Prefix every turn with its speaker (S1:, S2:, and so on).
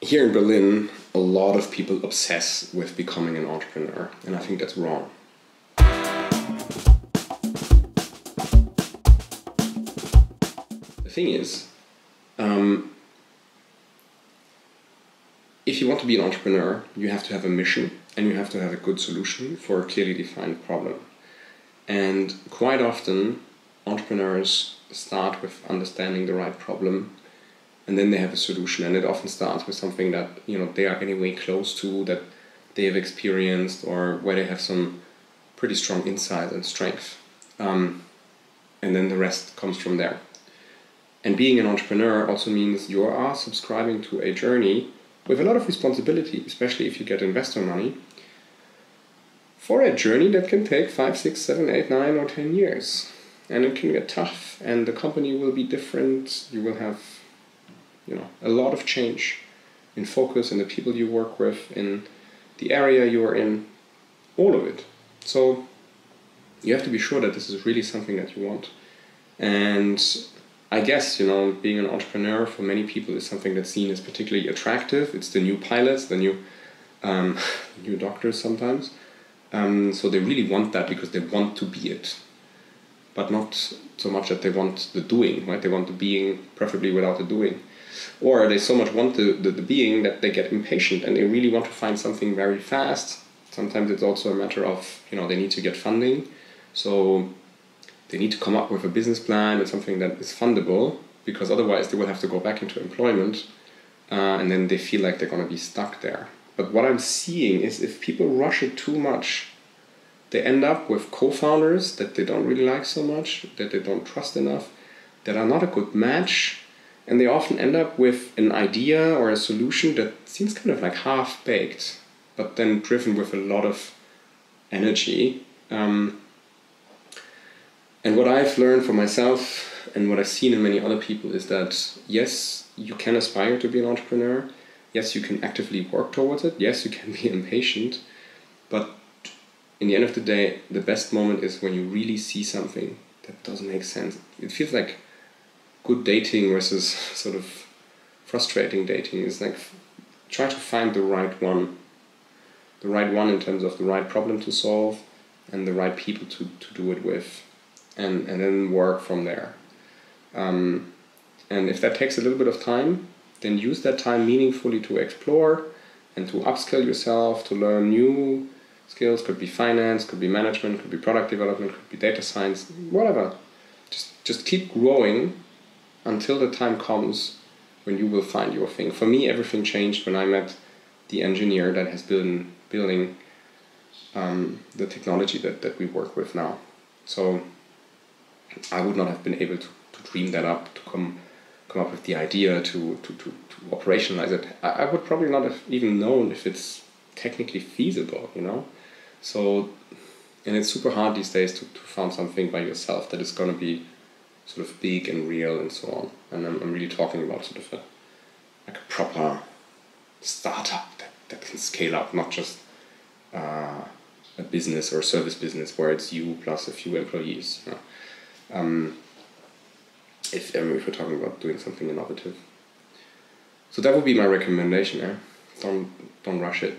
S1: here in Berlin, a lot of people obsess with becoming an entrepreneur, and I think that's wrong. The thing is, if you want to be an entrepreneur, you have to have a mission and you have to have a good solution for a clearly defined problem. And quite often, entrepreneurs start with understanding the right problem, and then they have a solution, and it often starts with something that they are anyway close to, that they have experienced, or where they have some pretty strong insight and strength, and then the rest comes from there. And being an entrepreneur also means you are subscribing to a journey with a lot of responsibility, especially if you get investor money, for a journey that can take 5, 6, 7, 8, 9 or 10 years. And it can get tough, and the company will be different. You will have a lot of change in focus, in the people you work with, in the area you are in, all of it. So you have to be sure that this is really something that you want. And I guess, being an entrepreneur for many people is something that's seen as particularly attractive. It's the new pilots, the new new doctors sometimes. So they really want that because they want to be it. But not so much that they want the doing, right? They want the being preferably without the doing. Or they so much want the being that they get impatient and they really want to find something very fast. Sometimes it's also a matter of, they need to get funding. So they need to come up with a business plan and something that is fundable, because otherwise they will have to go back into employment and then they feel like they're going to be stuck there. But what I'm seeing is if people rush it too much, they end up with co-founders that they don't really like so much, that they don't trust enough, that are not a good match, and they often end up with an idea or a solution that seems kind of like half-baked, but then driven with a lot of energy. And what I've learned for myself and what I've seen in many other people is that, yes, you can aspire to be an entrepreneur. Yes, you can actively work towards it. Yes, you can be impatient. But in the end of the day, the best moment is when you really see something that doesn't make sense. It feels like good dating versus sort of frustrating dating. It's like try to find the right one. The right one in terms of the right problem to solve and the right people to do it with. And then work from there. And if that takes a little bit of time, then use that time meaningfully to explore and to upskill yourself, to learn new skills. Could be finance, could be management, could be product development, could be data science, whatever. Just keep growing until the time comes when you will find your thing. For me, everything changed when I met the engineer that has been building the technology that we work with now. So I would not have been able to dream that up, to come up with the idea, to operationalize it. I would probably not have even known if it's technically feasible, So, and it's super hard these days to find something by yourself that is going to be sort of big and real and so on. And I'm really talking about sort of a proper startup that can scale up, not just a business or a service business where it's you plus a few employees. If we're talking about doing something innovative. So that would be my recommendation. Don't rush it.